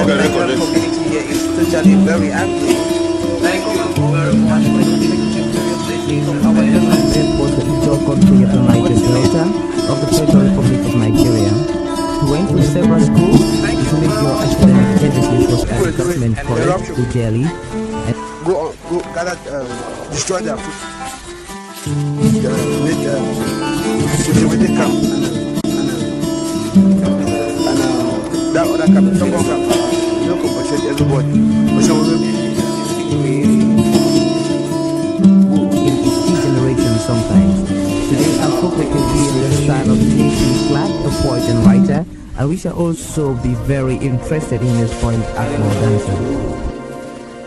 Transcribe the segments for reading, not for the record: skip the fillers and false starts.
Nigerian community here is totally very angry. Thank you very much for our was the Equal Country of the Niger Delta of the Federal Republic of Nigeria. He went to several schools to make your academic education was at government college to Delhi. And go gather, destroy their food. Make security camp and that other camp, Tongo camp, you compensate everybody. in its key generation sometimes. Today I'll focus on the style of J.C. Clark, a poet and writer, and we shall also be very interested in his point Akmo dancing.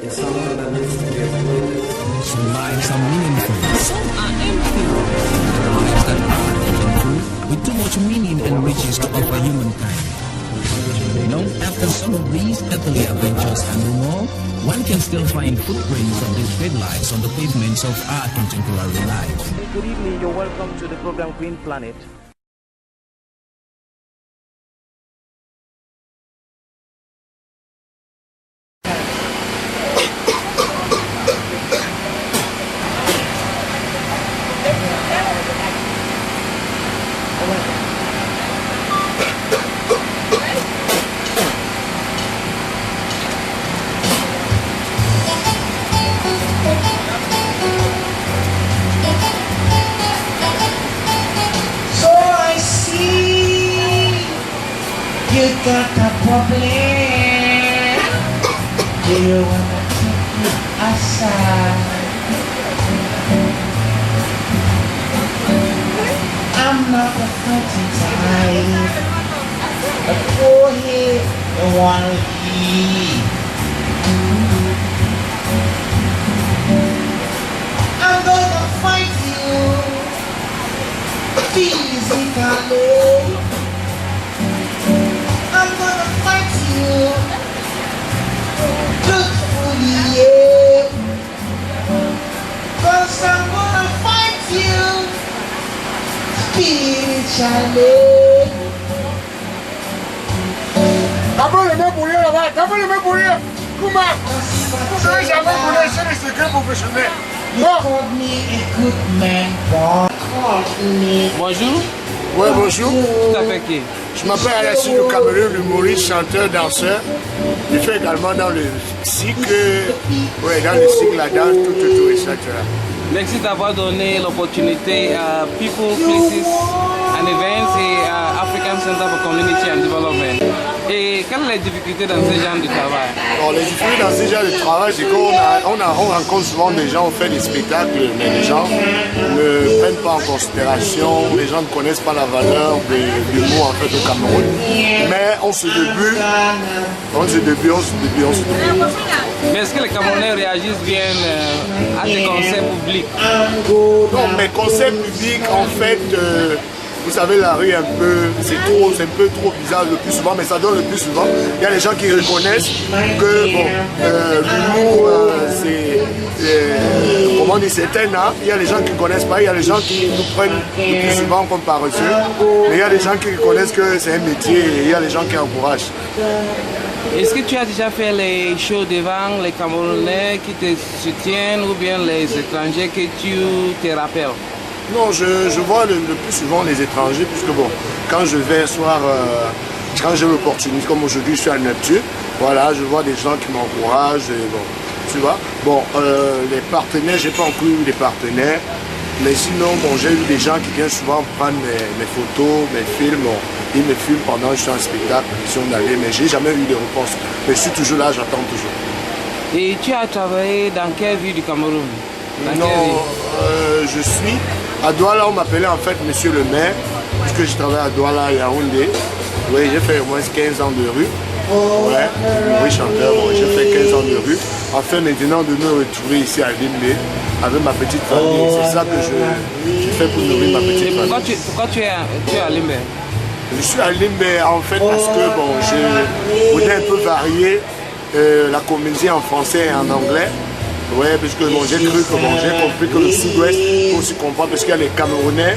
It's something that needs to be exploited. Some lives are meaningful, some are empty. There are lives that are meaningful, with too much meaning and riches to offer humankind. You know, after some of these earthly adventures and more, one can still find footprints of these great lives on the pavements of our contemporary lives. Good evening, you're welcome to the program Green Planet. You got a problem. Do you wanna take it aside? I'm not a fighting type. A poor head don't wanna be. I'm gonna fight you physically. I'm gonna fight you truthfully, yeah. 'Cause I'm gonna fight you spiritually. D'abord le mec bouillé là-bas, d'abord le mec bouillé. Comment? Vous savez jamais bouillé sur les secrets professionnels. You called me a good man, boy. Called me. Bonjour, Ouais, bonjour. tout à fait qui? Je m'appelle Alessi du Cameroun, humoriste, chanteur, danseur. Je fais également dans le cycle, ouais, dans le cycle, la danse, tout, etc. Merci d'avoir donné l'opportunité à People, Places and Events et à African Center for Community and Development. Et quelles sont les difficultés dans ce genre de travail? Bon, les difficultés dans ce genre de travail, c'est qu'on rencontre souvent des gens, on fait des spectacles, mais les gens ne prennent pas en considération, les gens ne connaissent pas la valeur de l'humour en fait au Cameroun. Mais on se débute. Mais est-ce que les Camerounais réagissent bien à des concerts publics? Non, mais concept public, en fait, vous savez, la rue, c'est un peu trop bizarre le plus souvent, mais ça donne le plus souvent. Il y a des gens qui reconnaissent que bon, l'humour, comment dire, c'est un art. Il y a des gens qui ne connaissent pas, il y a des gens qui nous prennent le plus souvent comme paresseux, mais il y a des gens qui reconnaissent que c'est un métier et il y a des gens qui encouragent. Est-ce que tu as déjà fait les shows devant les Camerounais qui te soutiennent ou bien les étrangers que tu te rappelles? Non, je vois le plus souvent les étrangers, puisque bon, quand je vais quand j'ai l'opportunité, comme aujourd'hui je suis à Neptune, voilà, je vois des gens qui m'encouragent, et bon, tu vois. Bon, les partenaires, j'ai pas encore eu des partenaires, mais sinon, bon, j'ai eu des gens qui viennent souvent prendre mes photos, mes films, bon, ils me filment pendant que je suis en spectacle, ils sont allés, mais j'ai jamais eu de réponse. Mais je suis toujours là, j'attends toujours. Et tu as travaillé dans quelle ville du Cameroun? Je suis à Douala, on m'appelait en fait Monsieur le maire, puisque je travaille à Douala, Yaoundé. Oui, j'ai fait au moins 15 ans de rue. Ouais, oui, chanteur, ouais, j'ai fait 15 ans de rue. Enfin, maintenant de me retrouver ici à Limbe avec ma petite famille. C'est ça que je fais pour nourrir ma petite famille. Pourquoi tu es à Limbe? Je suis à Limbe en fait parce que bon, je voulais un peu varier la comédie en français et en anglais. Oui, parce que bon, j'ai cru que bon, j'ai compris que le sud-ouest faut aussi comprendre parce qu'il y a les Camerounais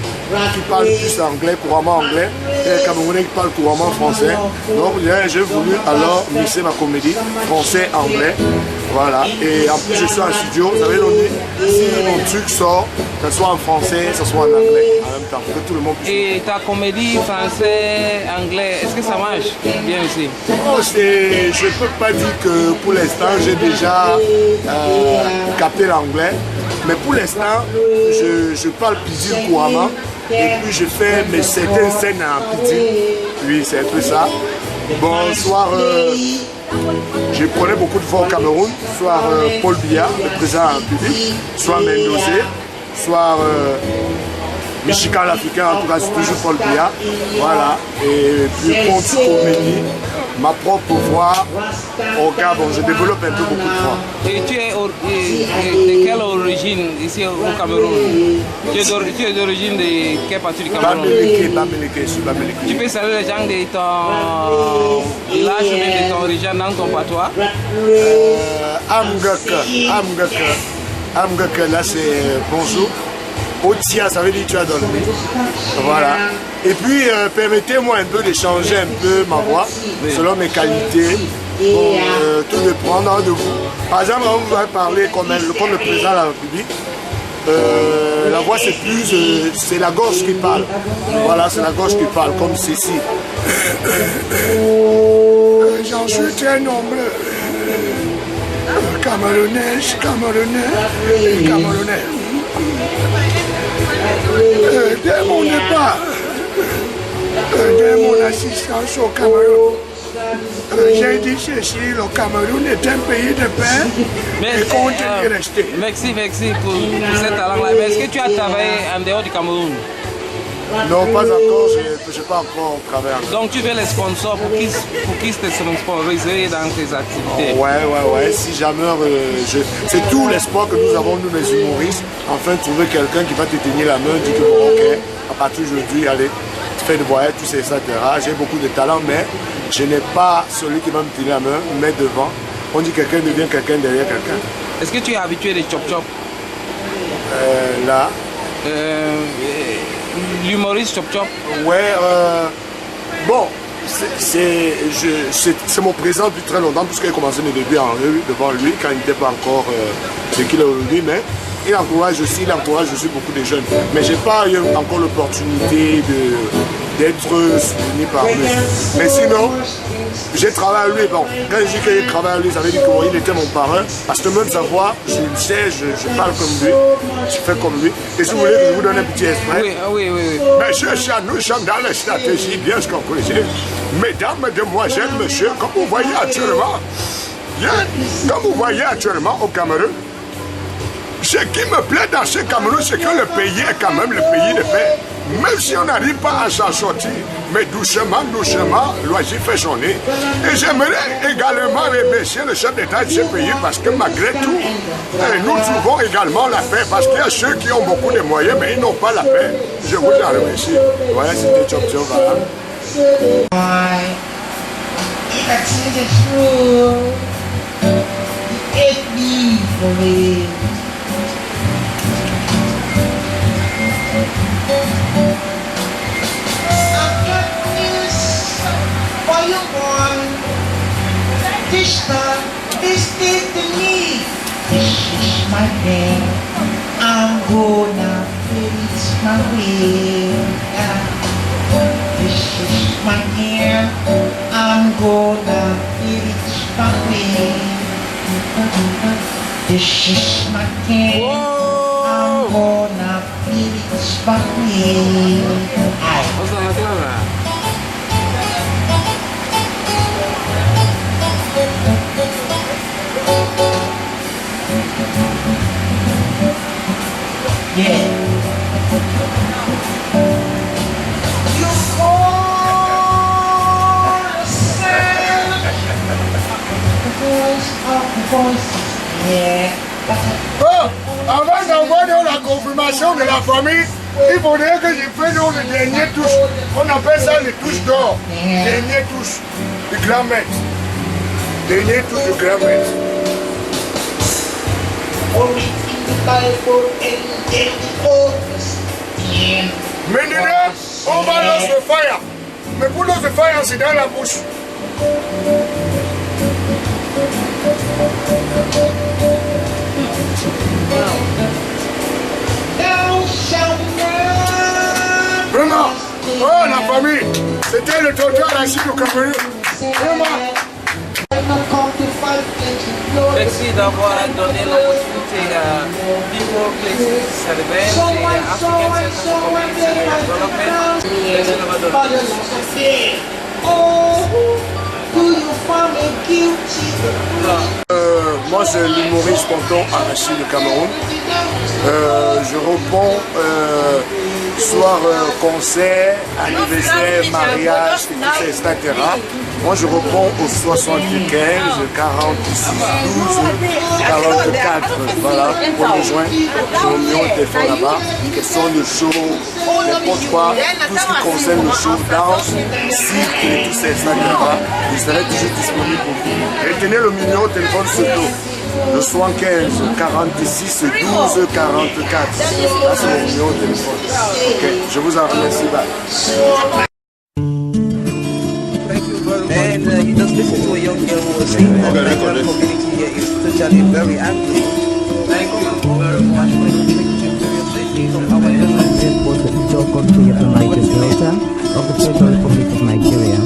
qui parlent plus anglais, couramment anglais, et les Camerounais qui parlent couramment français. Donc j'ai voulu alors mixer ma comédie français-anglais. Voilà, et en plus je suis en studio, vous savez, si mon truc sort, que ce soit en français, que ce soit en anglais, en même temps, que tout le monde puisse. Et ta comédie français-anglais, est-ce que ça marche bien aussi? Oh, je ne peux pas dire que pour l'instant j'ai déjà capté l'anglais, mais pour l'instant je parle pidgin couramment et puis je fais mes certaines scènes en pidgin. Oui, c'est un peu ça. Bon, soit je prenais beaucoup de fois au Cameroun, soit Paul Biya, le président public, soit Mendozé, soit Michika l'Africain, en tout cas c'est toujours Paul Biya. Voilà, et puis Conte Comédie, ma propre voix au Gabon, je développe un peu beaucoup de voix. Et tu es de quelle origine ici au Cameroun? Tu es d'origine de quelle partie du Cameroun? Bamileke, je suis Bamileke. Tu peux saluer les gens de ton village ou de ton région dans ton patois? Amgaka, là c'est bonjour. Otia, ça veut dire tu as dormi. Voilà. Et puis, permettez-moi un peu de changer un peu ma voix, selon mes qualités, pour tout dépendre de vous. Par exemple, vous allez parler comme le président de la République. La voix c'est plus, c'est la gorge qui parle. Voilà, c'est la gorge qui parle, comme ceci. J'en suis très nombreux. Camerounais. Dès mon départ, dès mon assistance au Cameroun, j'ai dit ceci, le Cameroun est un pays de paix et compte y rester. Merci pour cette talent-là. Mais est-ce que tu as travaillé en dehors du Cameroun? Non, pas encore, je n'ai pas encore travaillé. Donc tu veux les sponsors pour qui te sponsoriser dans tes activités? Ouais, si jamais, c'est tout l'espoir que nous avons, nous les humoristes, enfin trouver quelqu'un qui va te tenir la main, dire que bon, ok, à partir d'aujourd'hui, allez, tu fais de voyage, tu sais, etc. J'ai beaucoup de talent, mais je n'ai pas celui qui va me tenir la main, mais devant. On dit quelqu'un devient quelqu'un derrière quelqu'un. Est-ce que tu es habitué des chop-chop? Là. L'humoriste chop-chop? Ouais, bon, c'est mon présent depuis très longtemps, puisqu'il a commencé mes débuts en rue, devant lui, quand il n'était pas encore ce qu'il est aujourd'hui, mais il encourage aussi beaucoup de jeunes. Mais je n'ai pas eu encore l'opportunité d'être soutenu par lui. Mais sinon, j'ai travaillé à lui. Bon, quand je dis qu'il travaille à lui, ça veut dire qu'il était mon parrain. Parce que même sa voix, je le sais, je parle comme lui, je fais comme lui. Et si vous voulez que je vous donne un petit extrait. Oui. Monsieur Chat, nous sommes dans la stratégie bien scolarisée. Mesdames, Mesdemoiselles, Messieurs, comme vous voyez actuellement au Cameroun, ce qui me plaît dans ce Cameroun, c'est que le pays est quand même le pays de paix. Même si on n'arrive pas à s'en sortir, mais doucement, l'oisive fait son nez. Et j'aimerais également remercier le chef d'État de ce pays parce que malgré tout, nous trouvons également la paix parce qu'il y a ceux qui ont beaucoup de moyens, mais ils n'ont pas la paix. Je vous en remercie. Voilà, c'était Chop Chop, voilà. Listen to me. This is my day. I'm gonna finish my way. This is my year. I'm gonna finish my way. This is my day. I'm gonna finish my way. Yeah. You Oh, avant d'avoir la confirmation de la famille, il faudrait que je fasse le dernier touche. On appelle ça les touches d'or. Dernier touche du grand maître. Dernier touche du grand maître. Maintenant, on va lancer le fire. Mais pour lancer le fire, c'est dans la bouche. Vraiment, oh la famille, c'était le trottoir ici au Cameroun. Vraiment. Merci d'avoir donné l'opportunité à people, places, and events, et African Center for Community Development. Merci d'avoir donné. Moi, c'est l'humoriste Tonton Arachi du Cameroun. Je réponds soir concert, anniversaire, mariage, etc. Moi, je réponds au 75, 46, 12, 44. Voilà, pour me joindre. J'ai un numéro de téléphone là-bas. Question de show, n'importe quoi, tout ce qui concerne le show, danse, cirque et tout ça, etc. Je serai toujours disponible pour vous. Retenez le numéro de téléphone surtout. Le 75 46 12 44. Là, c'est mon numéro de téléphone. Ok, je vous en remercie. Bye. And you just listen to a young girl who was saying that the Nigerian community here is totally very angry. Thank you very much for taking serious issues of our It was the Ijaw country of the Niger Delta of the Federal Republic of Nigeria.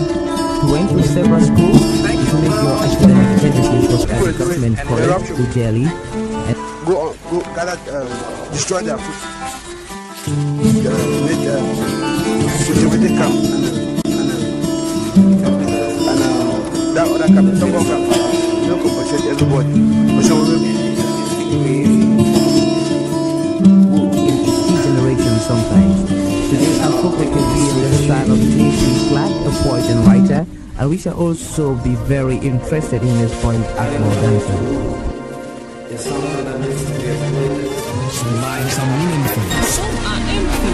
He went to several schools to make your academic education was government college to Delhi. Go, gather, destroy their food. Make cultivated camp. That other camp, Tongo camp, no compensate everybody. So Generation sometimes. Today I'm focusing on the style of J.C. Clark, a poet and writer, and we shall also be very interested in his point Akmo dancer. Some lives are meaningful, some are empty.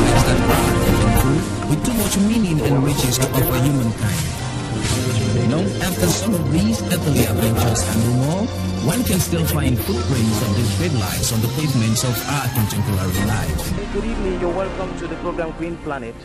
Lives that are meaningful, with too much meaning and riches to offer humankind. After some of these earthly adventures and more, one can still find footprints of these great lives on the pavements of our contemporary lives. Good evening, you're welcome to the program Green Planet.